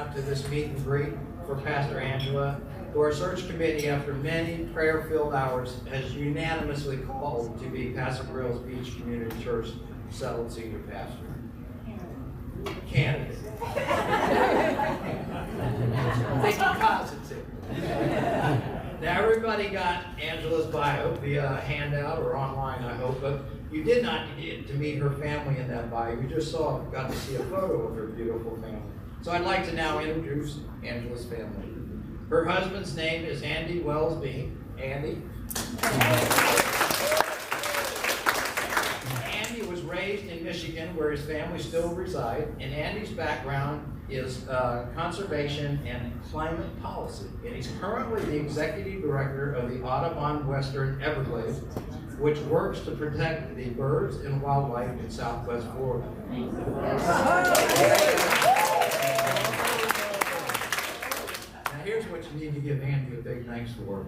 out to this meet and greet for Pastor Angela, who our search committee, after many prayer-filled hours, has unanimously called to be Pass-A-Grille's Beach Community Church settled senior pastor. Candidate. Thinking positive. Now everybody got Angela's bio via handout or online, I hope, but you did not get to meet her family in that bio. You just got to see a photo of her beautiful family. So I'd like to now introduce Angela's family. Her husband's name is Andy Wells-Bean. Andy. Andy was raised in Michigan, where his family still reside, and Andy's background is conservation and climate policy. And he's currently the executive director of the Audubon Western Everglades, which works to protect the birds and wildlife in Southwest Florida. Now here's what you need to give Andy a big thanks for.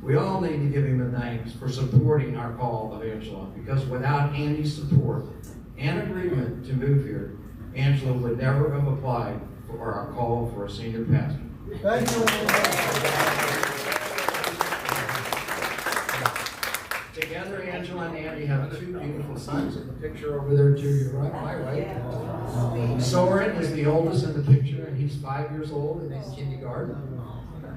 We all need to give him a thanks for supporting our call of Angela, because without Andy's support and agreement to move here, Angela would never have applied for our call for a senior pastor. Thank you. Together, Angela and Andy have two beautiful sons in the picture over there to your right, my right. Soren is the oldest in the picture, and he's 5 years old and in kindergarten.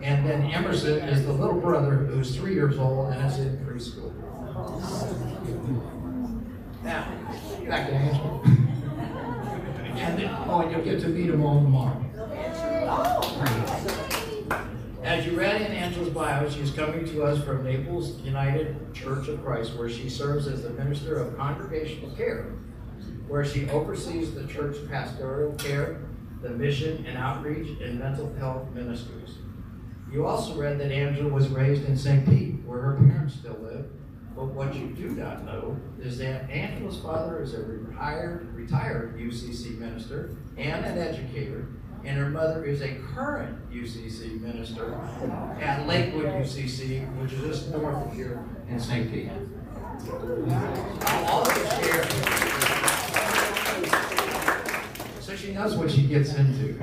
And then Emerson is the little brother who's 3 years old and is in preschool. Now, back to Angela. And you'll get to meet them all tomorrow. As you read in Angela's bio, she's coming to us from Naples United Church of Christ, where she serves as the minister of congregational care, where she oversees the church pastoral care, the mission and outreach, and mental health ministries. You also read that Angela was raised in St. Pete, where her parents still live. But what you do not know is that Angela's father is a retired UCC minister and an educator, and her mother is a current UCC minister at Lakewood UCC, which is just north of here in St. Pete. I'll also share, so she knows what she gets into.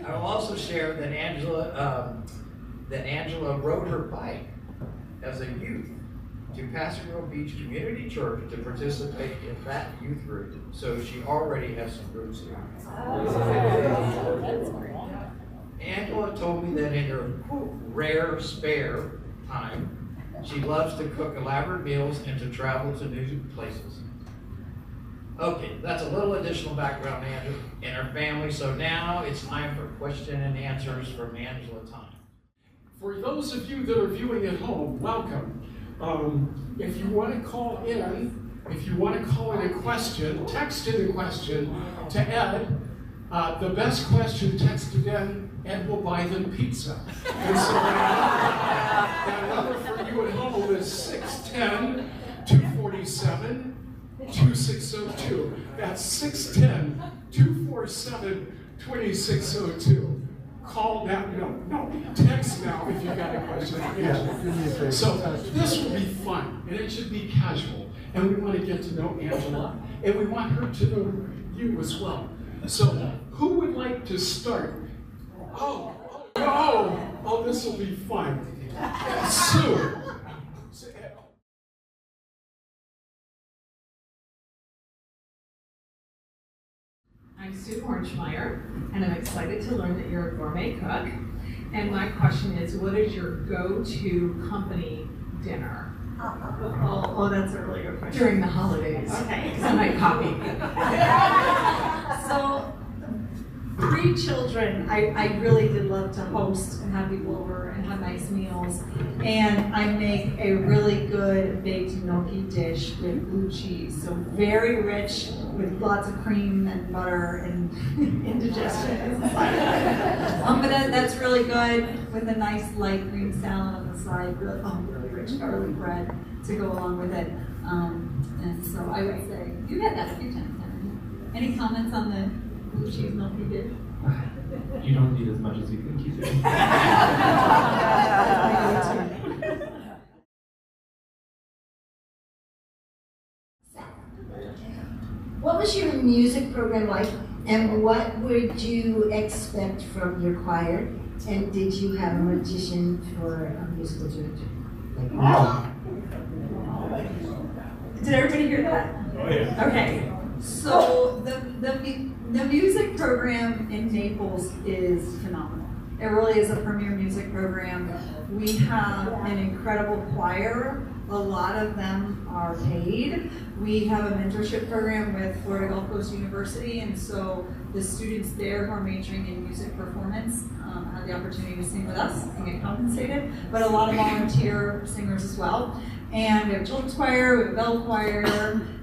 I will also share that Angela rode her bike as a youth to Pass-A-Grille Beach Community Church to participate in that youth group. So she already has some roots here. Angela told me that in her rare spare time, she loves to cook elaborate meals and to travel to new places. Okay, that's a little additional background on Angela and her family. So now it's time for question and answers from Angela time. For those of you that are viewing at home, welcome. If you want to call in, if you want to call in a question, text in a question to Ed. The best question texted in, Ed will buy them pizza. And so that number for you at home is 610-247-2602. That's 610-247-2602. Call now, no, text now if you've got a question. So this will be fun, and it should be casual. And we want to get to know Angela, and we want her to know you as well. So who would like to start? Oh, this will be fun. Sue. I'm Sue Hornschmeyer, and I'm excited to learn that you're a gourmet cook. And my question is, what is your go-to company dinner? Oh, that's a really good question. During the holidays. Okay. Because I might copy. So, pre-children, I really did love to host and have people over and have nice meals. And I make a really good baked gnocchi dish with blue cheese. So very rich with lots of cream and butter and indigestion. But that's really good with a nice light green salad on the side, really rich garlic bread to go along with it. And so I would say, you've had that a few times, haven't you? Any comments on the blue cheese gnocchi dish? You don't need as much as you think you do. What was your music program like And what would you expect from your choir? And did you have a magician for a musical director? Did everybody hear that? Oh, yeah. Okay, so the music program in Naples is phenomenal. It really is a premier music program. We have an incredible choir. A lot of them are paid. We have a mentorship program with Florida Gulf Coast University, and so the students there who are majoring in music performance have the opportunity to sing with us and get compensated, but a lot of volunteer singers as well. And we have a children's choir, we have a bell choir,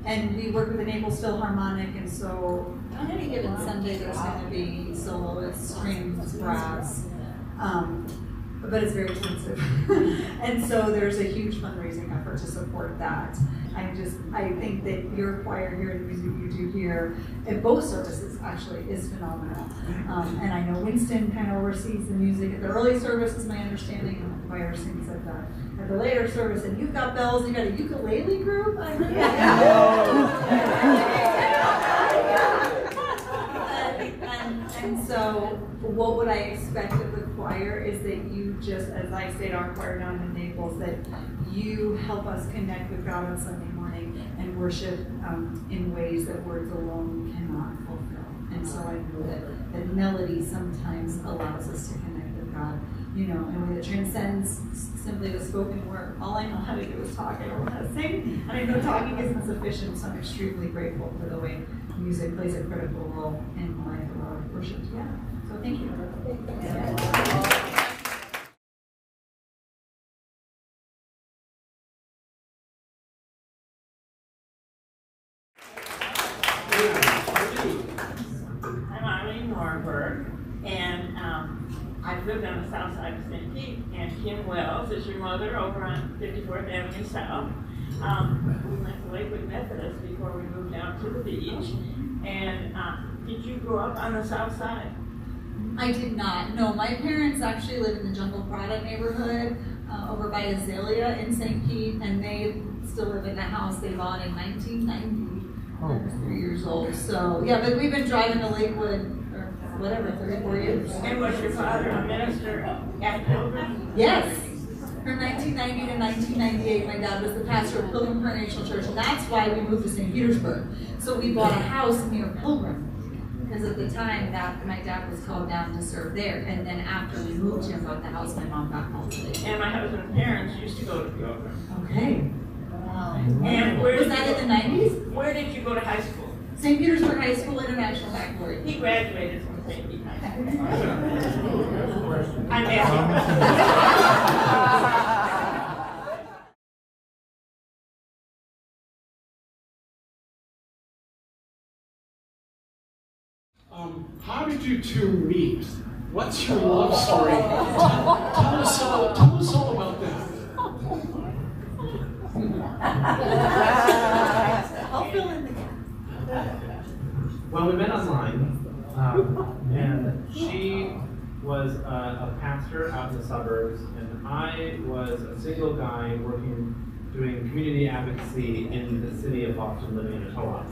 and we work with the Naples Philharmonic, and so on any given Sunday there's going to be soloists, strings, brass, but it's very expensive. And so there's a huge fundraising effort to support that. I think that your choir here, the music you do here, at both services actually is phenomenal. And I know Winston kind of oversees the music at the early service, is my understanding, and the choir sings at the later service. And you've got bells, you've got a ukulele group. I heard. And so what would I expect of the choir is that you just, as I say to our choir down in Naples, that you help us connect with God on Sunday morning and worship in ways that words alone cannot fulfill. And so I know that melody sometimes allows us to connect with God, in a way that transcends simply the spoken word. All I know how to do is talk. I don't know how to sing, and I know talking isn't sufficient, so I'm extremely grateful for the way music plays a critical role in my life of our worship together. So thank you. And I've lived on the south side of St. Pete, and Kim Wells is your mother over on 54th Avenue South. We went to Lakewood Methodist before we moved down to the beach. And did you grow up on the south side? I did not. No, my parents actually live in the Jungle Prada neighborhood over by Azalea in St. Pete, and they still live in the house they bought in 1990. I was 3 years old. So, yeah, but we've been driving to Lakewood for whatever, 34 years. And was your father a minister at Pilgrim? Yes. From 1990 to 1998, my dad was the pastor of Pilgrim Congregational Church, and that's why we moved to St. Petersburg. So we bought a house near Pilgrim, because at the time that my dad was called down to serve there, and then after we moved here and bought the house, my mom got called to Lakewood. And my husband's parents used to go to Pilgrim. Okay. Wow. And where was that in the 90s? Where did you go to high school? St. Petersburg High School International Baccalaureate. He graduated from St. Pete High School. I'm asking. How did you two meet? What's your love story? Tell us all about that. I'll fill in the gap. Well, we met online, and she was a pastor out in the suburbs, and I was a single guy doing community advocacy in the city of Boston, living in a co-op.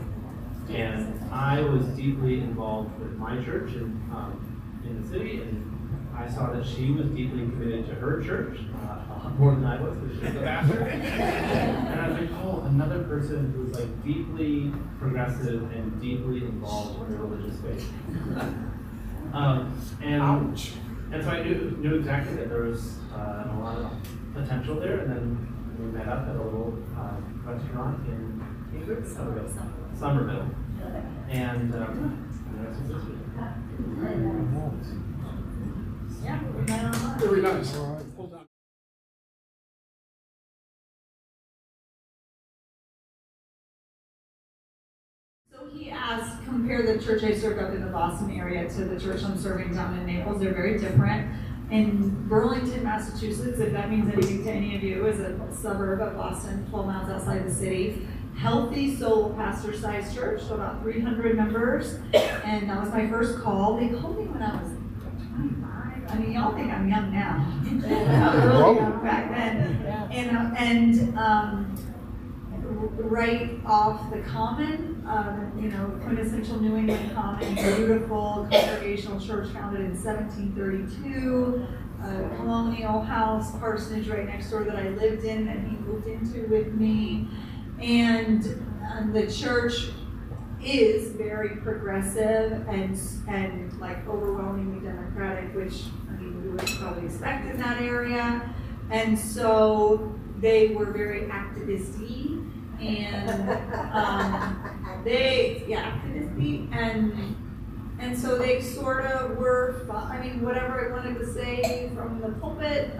And I was deeply involved with my church in the city, and I saw that she was deeply committed to her church, more than I was, because she was the pastor. And I was like, oh, another person who's like deeply progressive and deeply involved in the religious faith. And so I knew exactly that there was a lot of potential there, and then we met up at a little restaurant in Somerville. And Yeah, we met online. Very nice. Hold on. So he asked, compare the church I served up in the Boston area to the church I'm serving down in Naples. They're very different. In Burlington, Massachusetts, if that means anything to any of you, is a suburb of Boston, 12 miles outside the city. Healthy solo pastor-sized church, so about 300 members. And that was my first call. They called me when I was 25. I mean, y'all think I'm young now. I was really young back then. And right off the common, quintessential New England common, beautiful Congregational church founded in 1732, a colonial house, parsonage right next door that I lived in that he moved into with me. And the church is very progressive and like overwhelmingly democratic, which I mean you would probably expect in that area. And so they were very activist-y, and and so they sort of were, I mean, whatever I wanted to say from the pulpit,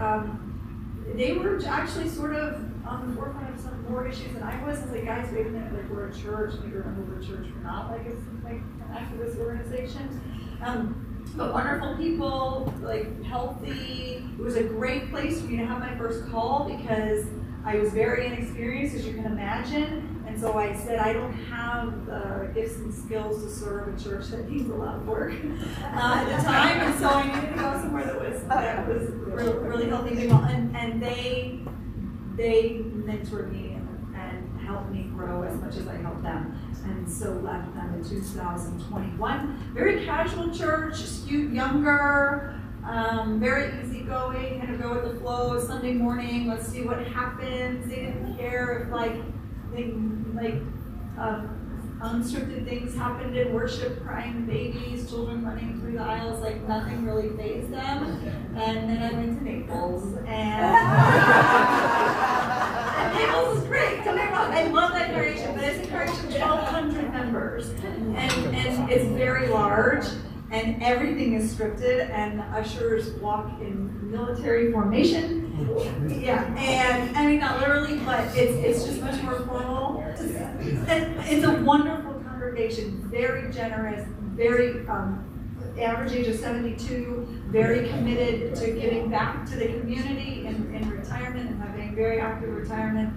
they were actually sort of on the forefront of some more issues than I was. It's like, guys, wait a minute, like we're a church, like remember we're a church, we're not like an activist organization. But wonderful people, like healthy. It was a great place for me to have my first call because I was very inexperienced, as you can imagine. And so I said, I don't have the gifts and skills to serve a church that needs a lot of work at the time. And so I needed to go somewhere that was really healthy people. And they mentored me and helped me grow as much as I helped them. And so left them in 2021. Very casual church, skewed younger, very easygoing, kind of go with the flow. Sunday morning, let's see what happens. They didn't care if unscripted things happened in worship, crying babies, children running through the aisles, like nothing really fazed them. And then I went to Naples, and Naples is great, don't get me wrong, I love that congregation, but it's a congregation of 1,200 members, and it's very large, and everything is scripted, and ushers walk in military formation. Yeah, and I mean, not literally, but it's just much more formal. And it's a wonderful congregation, very generous, very average age of 72, very committed to giving back to the community in retirement and having very active retirement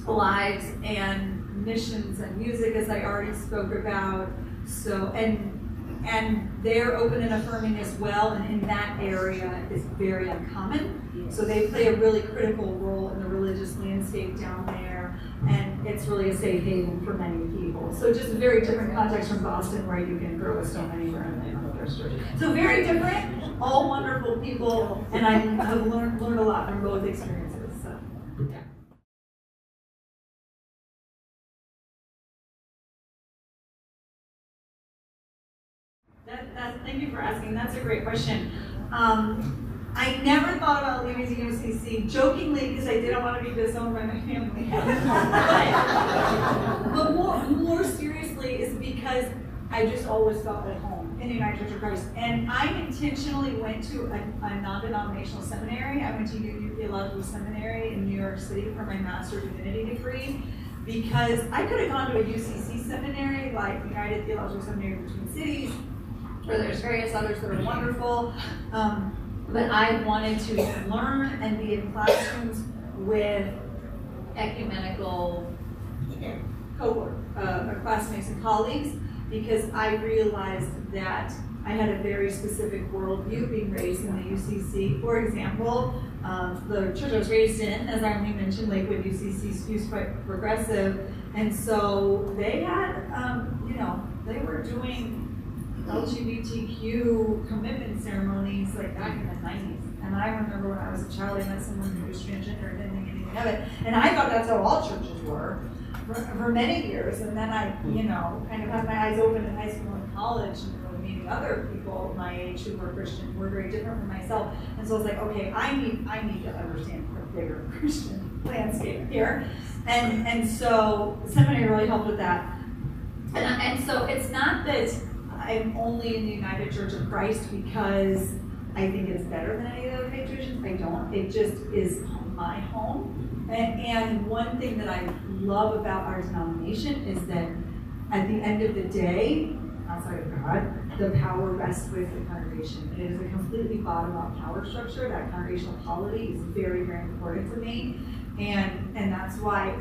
lives and missions and music, as I already spoke about. So, and they're open and affirming as well, and in that area is very uncommon. So they play a really critical role in the religious landscape down there, and it's really a safe haven for many people. So just a very different context from Boston, where you can grow a stone anywhere in the church. So very different, all wonderful people, and I have learned a lot from both experiences. So yeah. Thank you for asking. That's a great question. I never thought about leaving the UCC, jokingly, because I didn't want to be disowned by my family. But more seriously is because I just always felt at home in the United Church of Christ. And I intentionally went to a non-denominational seminary. I went to UU Theological Seminary in New York City for my Master's Divinity degree, because I could have gone to a UCC seminary, like United Theological Seminary Between Cities, or there's various others that are wonderful. But I wanted to learn and be in classrooms with ecumenical cohort, classmates and colleagues, because I realized that I had a very specific worldview being raised in the UCC. For example, the church I was raised in, as I already mentioned, Lakewood UCC skews quite progressive, and so they had, they were doing LGBTQ commitment ceremonies like back in the 90s. And I remember when I was a child, I met someone who was transgender and didn't think anything of it. And I thought that's how all churches were for many years. And then I, kind of had my eyes open in high school and college, and really meeting other people my age who were Christian, who were very different from myself. And so I was like, okay, I need to understand the bigger Christian landscape here. And so seminary really helped with that. And so it's not that I'm only in the United Church of Christ because I think it's better than any of the other faith traditions. I don't. It just is my home. And one thing that I love about our denomination is that at the end of the day, outside of God, the power rests with the congregation. It is a completely bottom-up power structure. That congregational polity is very, very important to me. And that's why,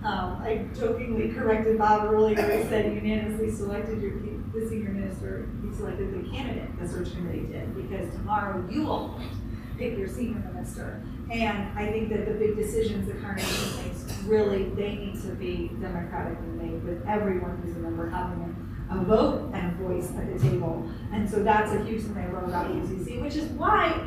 I jokingly corrected Bob earlier. He said unanimously selected the senior minister, he selected the candidate the search committee did, because tomorrow you all pick your senior minister. And I think that the big decisions the congregation makes, really, they need to be democratically made with everyone who's a member having a vote and a voice at the table. And so that's a huge thing I wrote about UCC, which is why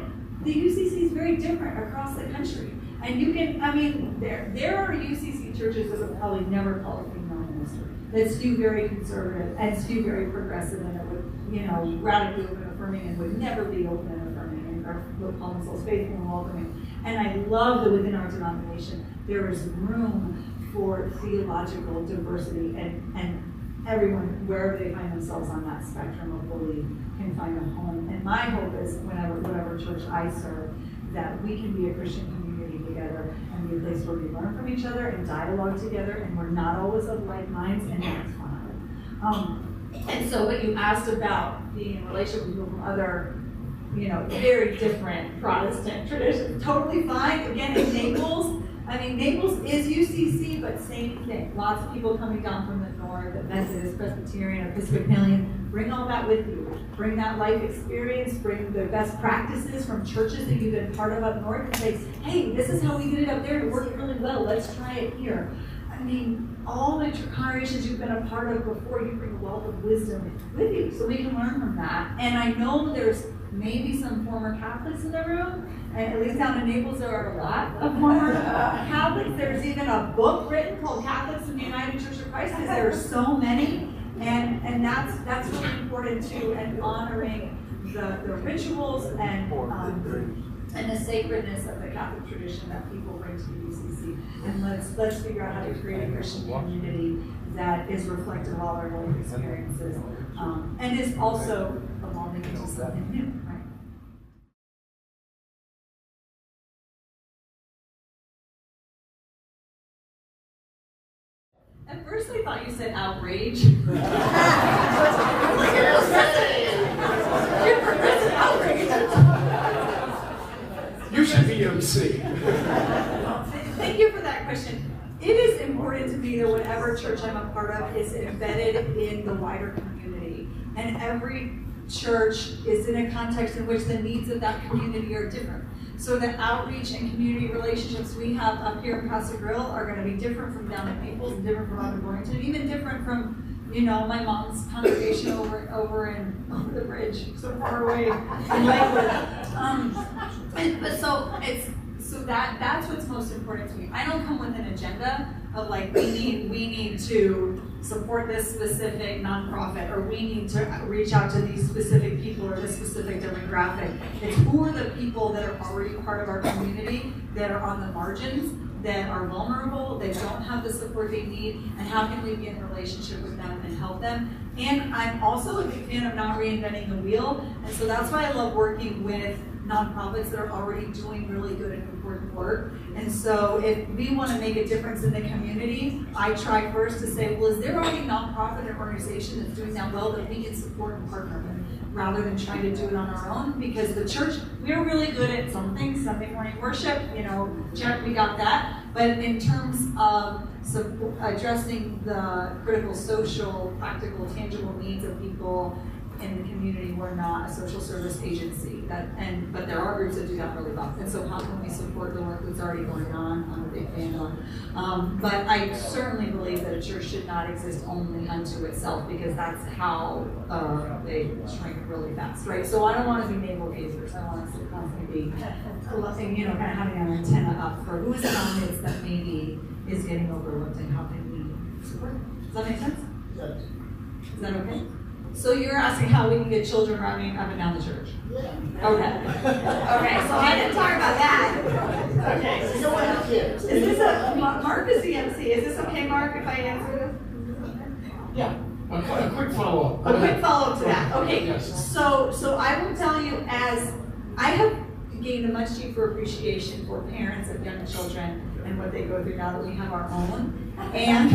the UCC is very different across the country. And you can, I mean, there are UCC churches that would probably never call a female minister, that skew very conservative and skew very progressive, and it would, you know, radically open and affirming, and would never be open and affirming, and would call themselves faithful and welcoming. And I love that within our denomination, there is room for theological diversity, and everyone, wherever they find themselves on that spectrum of belief, can find a home. And my hope is, whatever church I serve, that we can be a Christian community together and be a place where we learn from each other and dialogue together, and we're not always of like minds, and that's fine. And so when you asked about being in relationship with people from other, you know, very different Protestant traditions, totally fine. Again, in Naples, I mean, Naples is UCC, but same thing. Lots of people coming down from the north, the Methodist, Presbyterian, Episcopalian. Bring all that with you. Bring that life experience, bring the best practices from churches that you've been part of up north, and say, hey, this is how we did it up there. It worked really well. Let's try it here. I mean, all the congregations you've been a part of before, you bring a wealth of wisdom with you, so we can learn from that. And I know there's maybe some former Catholics in the room, and at least down in Naples there are a lot of former Catholics. There's even a book written called Catholics in the United Church of Christ, because there are so many, and that's really important too, and honoring the rituals and the sacredness of the Catholic tradition that people bring to the UCC. And let's figure out how to create a Christian community that is reflective of all our life experiences, and is also evolving into something new, right? At first I thought you said outrage. You're progressive outrage. You should be MC. Thank you for that question. It is important to me that whatever church I'm a part of is embedded in the wider community. And every church is in a context in which the needs of that community are different. So the outreach and community relationships we have up here in Pass-A-Grille are going to be different from down in Naples, and different from up in Boynton, and even different from, you know, my mom's congregation over the bridge, so far away in Lakewood. So that's what's most important to me. I don't come with an agenda of like we need to support this specific nonprofit, or we need to reach out to these specific people or this specific demographic. It's who are the people that are already part of our community, that are on the margins, that are vulnerable, that don't have the support they need, and how can we be in relationship with them and help them. And I'm also a big fan of not reinventing the wheel, and so that's why I love working with nonprofits that are already doing really good and important work. And so if we want to make a difference in the community, I try first to say, well, is there already a nonprofit or organization that's doing that well that we can support and partner with, rather than trying to do it on our own? Because the church, we're really good at some things, Sunday morning worship, you know, check, we got that. But in terms of addressing the critical social, practical, tangible needs of people in the community, we're not a social service agency. But there are groups that do that really well. And so how can we support the work that's already going on? I'm a big fan of. But I certainly believe that a church should not exist only unto itself, because that's how they shrink really fast, right? So I don't want to be navel gazers. I want us to constantly be, you know, kind of having an antenna up for who is in our midst that maybe is getting overlooked, and how can we support it? Does that make sense? Yes. Is that okay? So you're asking how we can get children running up and down the church? Yeah. Okay. Okay, so I didn't talk about that. Okay. You don't have kids. Is this Mark is the MC. Is this okay, Mark, if I answer this? Yeah. A quick follow-up. A quick follow-up to that. Okay. Yes. So I will tell you, as I have gained a much deeper appreciation for parents of young children and what they go through now that we have our own. And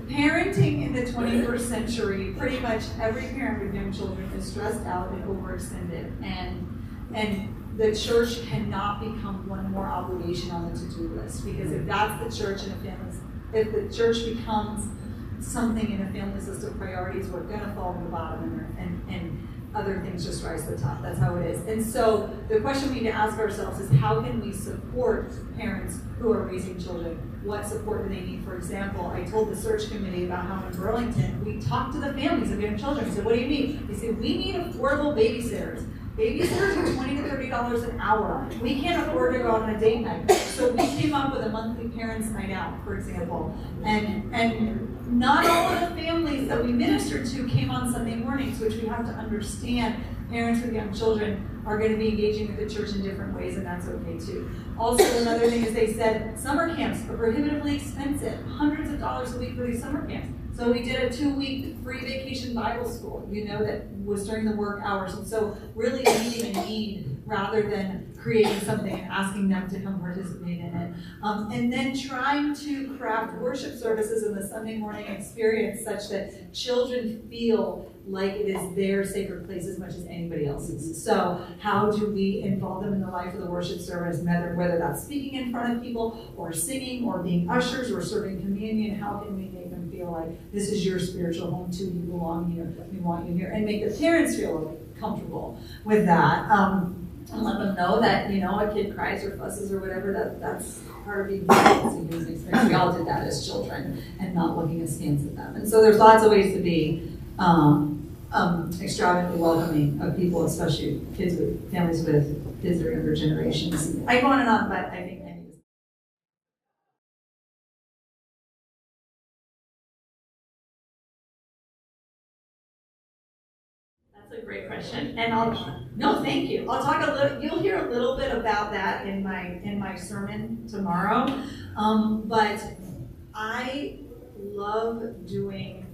parenting in the 21st century, pretty much every parent with young children is stressed out and overextended, and the church cannot become one more obligation on the to-do list, because if that's the church in a family's, if the church becomes something in a family's list of priorities, we're going to fall to the bottom, and other things just rise to the top. That's how it is. And so the question we need to ask ourselves is, how can we support parents who are raising children? What support do they need? For example, I told the search committee about how in Burlington, we talked to the families of young children. We said, what do you need? They said, we need affordable babysitters. Babysitters are $20 to $30 an hour. We can't afford to go on a date night. So we came up with a monthly parents' night out, for example. And not all of the families that we ministered to came on Sunday mornings, which we have to understand. Parents with young children are going to be engaging with the church in different ways, and that's okay too. Also, another thing is they said summer camps are prohibitively expensive, hundreds of dollars a week for these summer camps. So we did a 2-week free vacation Bible school, that was during the work hours. And so really meeting a need rather than creating something and asking them to come participate in it. And then trying to craft worship services in the Sunday morning experience such that children feel like it is their sacred place as much as anybody else's. So how do we involve them in the life of the worship service, whether that's speaking in front of people or singing or being ushers or serving communion? How can we make them feel like this is your spiritual home too, you belong here, we want you here, and make the parents feel comfortable with that. And let them know that, a kid cries or fusses or whatever, that's part of being an experience. We all did that as children and not looking askance at them. And so there's lots of ways to be extravagantly welcoming of people, especially families with kids that are younger generations. I go on and on, but I think I need to. That's a great question, and no, thank you. I'll talk a little. You'll hear a little bit about that in my sermon tomorrow. But I love doing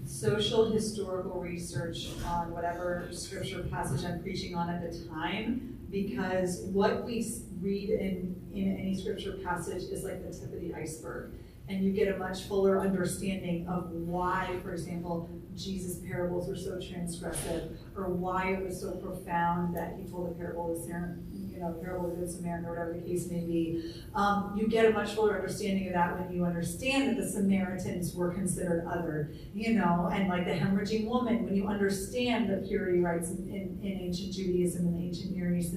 social historical research on whatever scripture passage I'm preaching on at the time, because what we read in any scripture passage is like the tip of the iceberg. And you get a much fuller understanding of why, for example, Jesus' parables were so transgressive, or why it was so profound that he told the parable of the parable of the Good Samaritan, or whatever the case may be. You get a much fuller understanding of that when you understand that the Samaritans were considered other, and like the hemorrhaging woman, when you understand the purity rites in ancient Judaism and ancient Near East,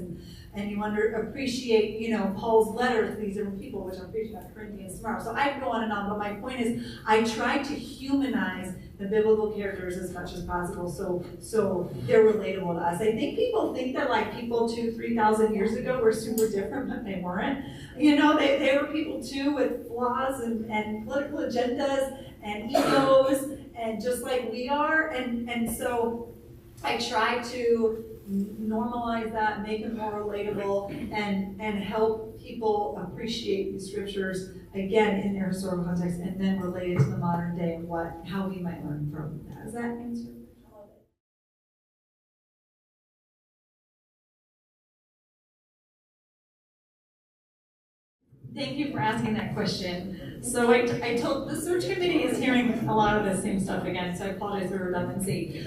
and you appreciate, Paul's letters to these different people, which I'm preaching about Corinthians tomorrow. So I could go on and on, but my point is, I try to humanize the biblical characters as much as possible, so they're relatable to us. I think people think that like people 2,000-3,000 years ago were super different, but they weren't. They were people too with flaws and political agendas and egos, and just like we are, and so I try to normalize that, make it more relatable, and help people appreciate these scriptures again in their historical context, and then relate it to the modern day and how we might learn from that. Does that answer? Thank you for asking that question. So I told the search committee is hearing a lot of the same stuff again, so I apologize for redundancy.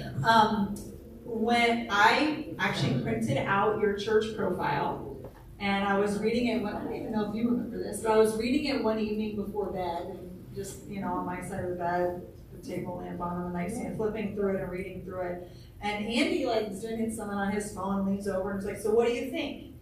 When I actually printed out your church profile, and I was reading it, I don't even know if you remember this, but I was reading it one evening before bed, and just, on my side of the bed, the table lamp on the nightstand, flipping through it and reading through it. And Andy, is doing something on his phone, leans over and is like, so what do you think?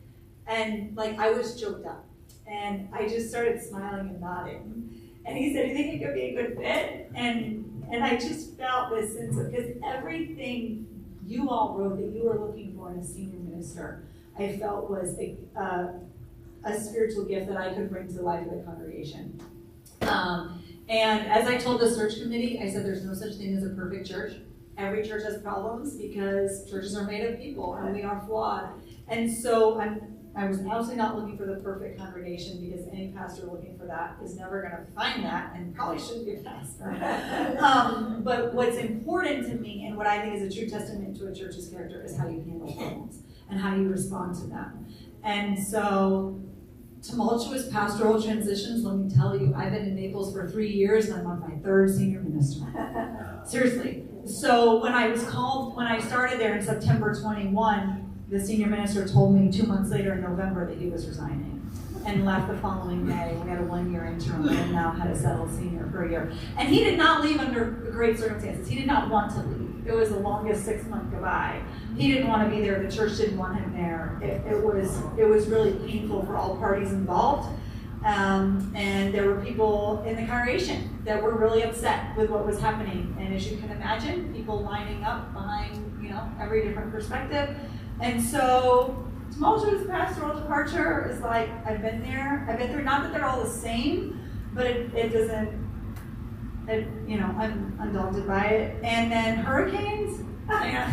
And, I was choked up. And I just started smiling and nodding. And he said, do you think it could be a good fit? And I just felt this sense of, because everything you all wrote that you were looking for in a senior minister, I felt was a spiritual gift that I could bring to the life of the congregation. And as I told the search committee, I said there's no such thing as a perfect church. Every church has problems because churches are made of people and we are flawed. And so I was absolutely not looking for the perfect congregation, because any pastor looking for that is never going to find that and probably shouldn't be a pastor. But what's important to me, and what I think is a true testament to a church's character, is how you handle problems and how you respond to them. And so tumultuous pastoral transitions, let me tell you, I've been in Naples for 3 years and I'm on my 3rd senior minister. Seriously. So when I started there in September 21, the senior minister told me 2 months later in November that he was resigning, and left the following May. We had a 1-year interim and now had a settled senior for a year. And he did not leave under great circumstances. He did not want to leave. it was the longest 6-month goodbye. He didn't want to be there, the church didn't want him there. It was really painful for all parties involved. And there were people in the congregation that were really upset with what was happening. And as you can imagine, people lining up behind, you know, every different perspective. And so tumultuous pastoral departure is like, I've been there, not that they're all the same, but it doesn't, you know, I'm undaunted by it. And then hurricanes, I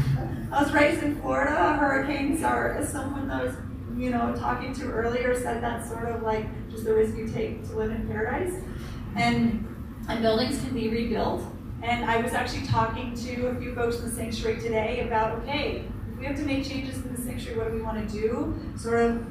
was raised in Florida. Hurricanes are, as someone that was, you know, talking to earlier said, that's sort of like just the risk you take to live in paradise. And buildings can be rebuilt. And I was actually talking to a few folks in the sanctuary today about, okay, if we have to make changes in the sanctuary, what do we want to do? Sort of,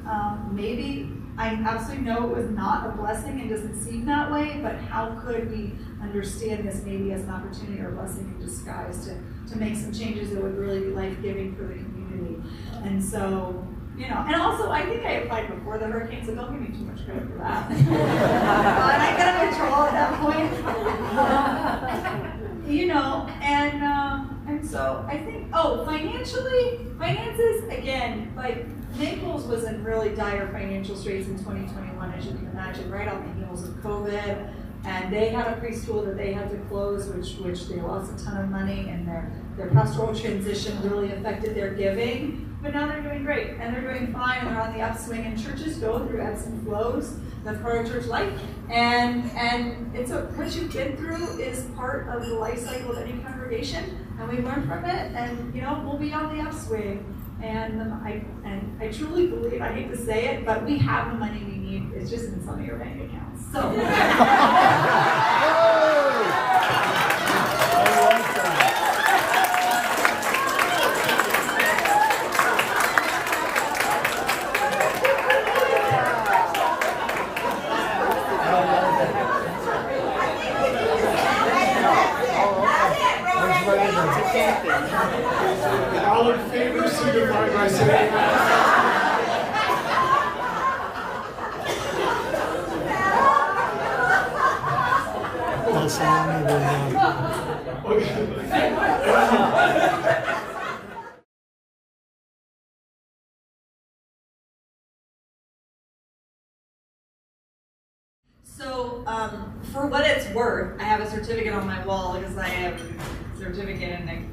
maybe, I absolutely know it was not a blessing and doesn't seem that way, but how could we understand this maybe as an opportunity or a blessing in disguise to make some changes that would really be life-giving for the community? And so, you know, and also I think I applied before the hurricane, so don't give me too much credit for that. But I got a withdrawal at that point. You know, and so I think, finances, again, like Naples was in really dire financial straits in 2021, as you can imagine, right on the heels of COVID. And they had a preschool that they had to close, which they lost a ton of money, and their pastoral transition really affected their giving. But now they're doing great, and they're doing fine, and they're on the upswing, and churches go through ebbs and flows. That's part of church life. And it's what you've been through is part of the life cycle of any congregation, and we learn from it, and you know, we'll be on the upswing. And I truly believe, I hate to say it, but we have the money we need. It's just in some of your bank accounts. So. All in favor, signify by saying aye. So, for what it's worth, I have a certificate on my wall because I have a certificate in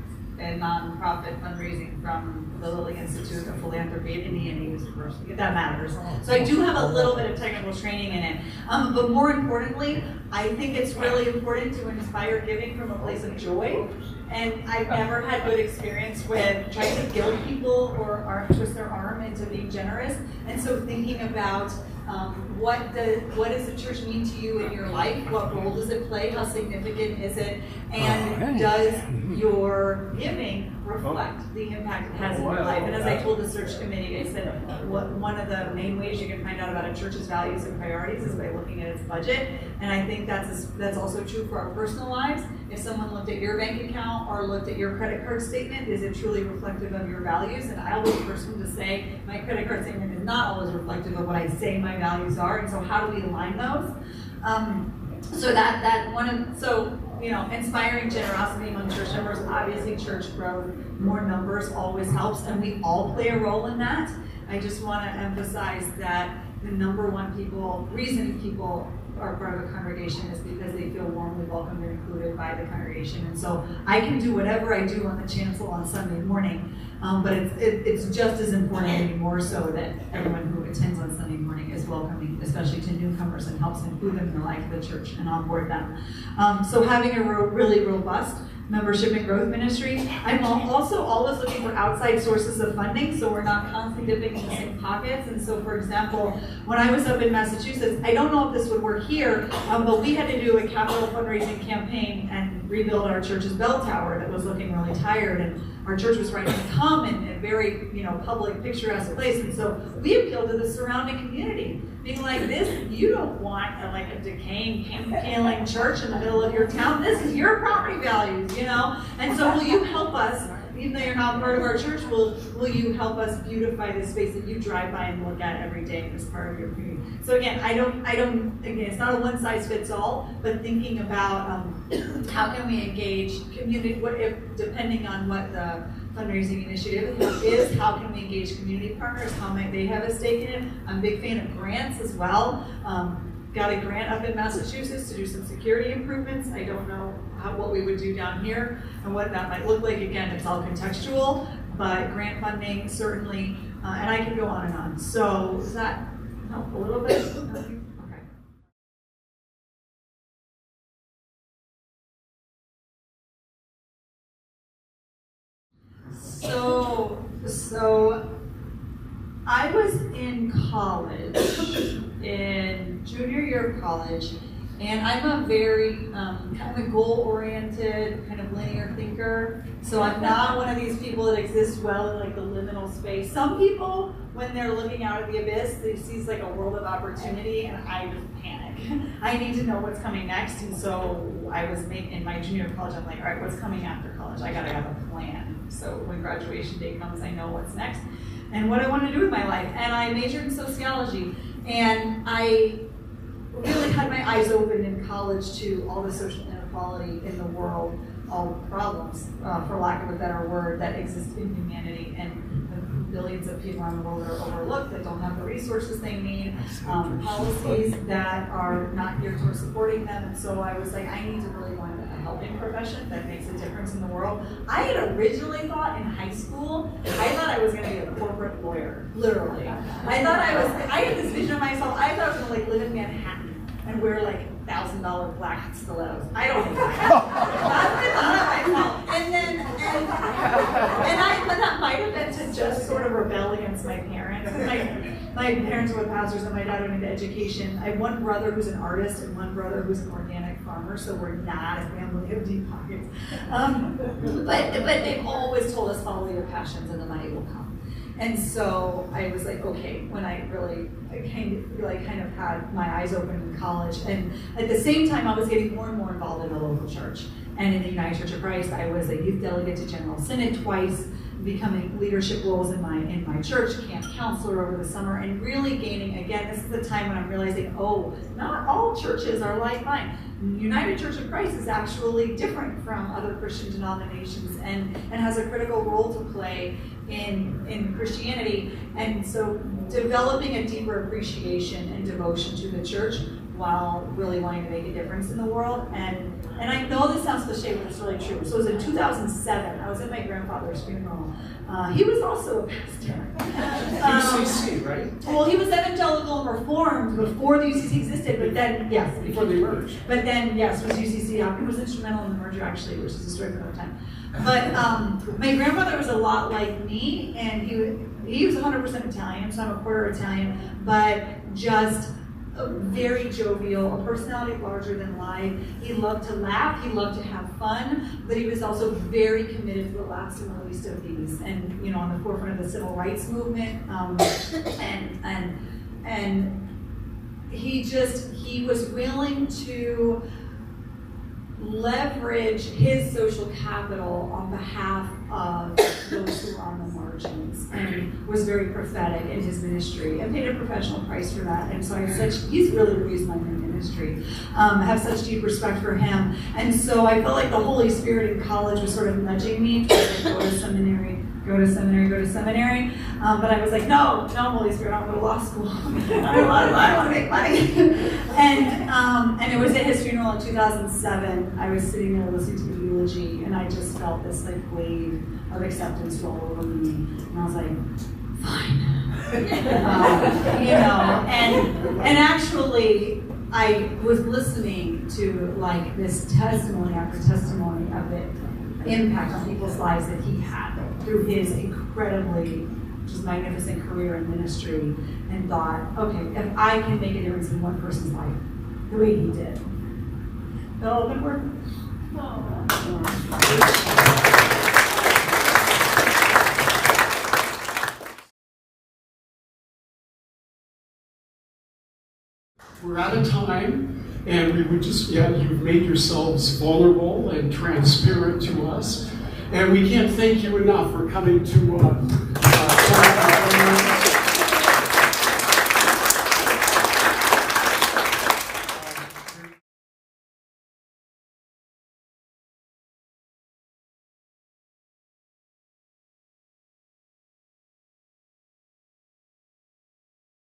nonprofit fundraising from the Lilly Institute of Philanthropy at Indiana University, if that matters. So I do have a little bit of technical training in it. But more importantly, I think it's really important to inspire giving from a place of joy. And I've never had good experience with trying to guilt people or twist their arm into being generous. And so thinking about what does the church mean to you in your life? What role does it play? How significant is it? And does your giving reflect the impact it has in your life? And as I told the search committee, I said one of the main ways you can find out about a church's values and priorities is by looking at its budget. And I think that's also true for our personal lives. If someone looked at your bank account or looked at your credit card statement, is it truly reflective of your values? And I'll be the person to say my credit card statement is not always reflective of what I say my values are. And so how do we align those? So you know, inspiring generosity among church members, obviously church growth, more numbers always helps, and we all play a role in that. I just want to emphasize that the number one reason people are part of a congregation is because they feel warmly welcomed and included by the congregation. And so I can do whatever I do on the chancel on Sunday morning, but it's just as important, maybe more so, that everyone who attends on Sunday morning is welcoming, especially to newcomers, and helps include them in the life of the church and onboard them. So having a really robust membership and growth ministry. I'm also always looking for outside sources of funding, so we're not constantly dipping in the same pockets. And so, for example, when I was up in Massachusetts, I don't know if this would work here, but we had to do a capital fundraising campaign and rebuild our church's bell tower that was looking really tired, and our church was right to come in a very, public, picturesque place. And so we appealed to the surrounding community, being like, this, you don't want a decaying, failing church in the middle of your town. This is your property values, And so will you help us even though you're not part of our church, will you help us beautify this space that you drive by and look at every day as part of your community? So again, again, it's not a one size fits all, but thinking about how can we engage community, depending on what the fundraising initiative is, how can we engage community partners, how might they have a stake in it? I'm a big fan of grants as well. Got a grant up in Massachusetts to do some security improvements. I don't know what we would do down here and what that might look like. Again, it's all contextual, but grant funding certainly, and I can go on and on. So does that help a little bit? Okay. So I was in college, in junior year of college, and I'm a very kind of a goal-oriented, kind of linear thinker. So I'm not one of these people that exists well in like the liminal space. Some people, when they're looking out at the abyss, they see like a world of opportunity, and I just panic. I need to know what's coming next, and so I was in my junior year of college. I'm like, all right, what's coming after college? I gotta have a plan. So when graduation day comes, I know what's next and what I want to do with my life. And I majored in sociology, and I really had my eyes open in college to all the social inequality in the world, all the problems, for lack of a better word, that exist in humanity, and the billions of people around the world that are overlooked, that don't have the resources they need, policies that are not geared towards supporting them. And so I was like, I need to really go into a helping profession that makes a difference in the world. I had originally thought in high school, I thought I was going to be a corporate lawyer, literally. I had this vision of myself, I thought I was going to like live in Manhattan and wear like $1,000 black stilettos. I don't think that's what I thought of myself. But that might have been to just sort of rebel against my parents. My parents were pastors and my dad went into education. I have one brother who's an artist and one brother who's an organic farmer, so we're not a family of deep pockets. But they've always told us follow your passions and the money will come. And so I was like, okay, when I really kind of had my eyes open in college. And at the same time, I was getting more and more involved in the local church. And in the United Church of Christ, I was a youth delegate to General Synod twice, becoming leadership roles in my church, camp counselor over the summer, and really gaining, again, this is the time when I'm realizing, oh, not all churches are like mine. United Church of Christ is actually different from other Christian denominations and has a critical role to play in Christianity. And so developing a deeper appreciation and devotion to the church while really wanting to make a difference in the world. And I know this sounds cliche, but it's really true. So it was in 2007, I was at my grandfather's funeral. He was also a pastor. UCC, right? Well, he was evangelical and reformed before the UCC existed, but then, yes. Before they merged. But then, yes, was UCC. He was instrumental in the merger, actually, which is a story for another time. But my grandfather was a lot like me, and he was 100% Italian, so I'm a quarter Italian, but just very jovial, a personality larger than life. He loved to laugh, he loved to have fun, but he was also very committed to the last and the least of these, and on the forefront of the civil rights movement, and he was willing to leverage his social capital on behalf of those who were on the margins, and was very prophetic in his ministry and paid a professional price for that. And so he's really the reason I'm in ministry. I have such deep respect for him. And so I felt like the Holy Spirit in college was sort of nudging me to go to seminary. But I was like, no, Holy Spirit, I want to go to law school. I want to make money. And it was at his funeral in 2007. I was sitting there listening to the eulogy, and I just felt this like wave of acceptance roll over me. And I was like, fine. And actually, I was listening to like this testimony after testimony of the impact on people's lives that he had through his incredibly just magnificent career in ministry, and thought, okay, if I can make a difference in one person's life the way he did, that'll have been worth it. We're out of time, and we would just, you've made yourselves vulnerable and transparent to us. And we can't thank you enough for coming to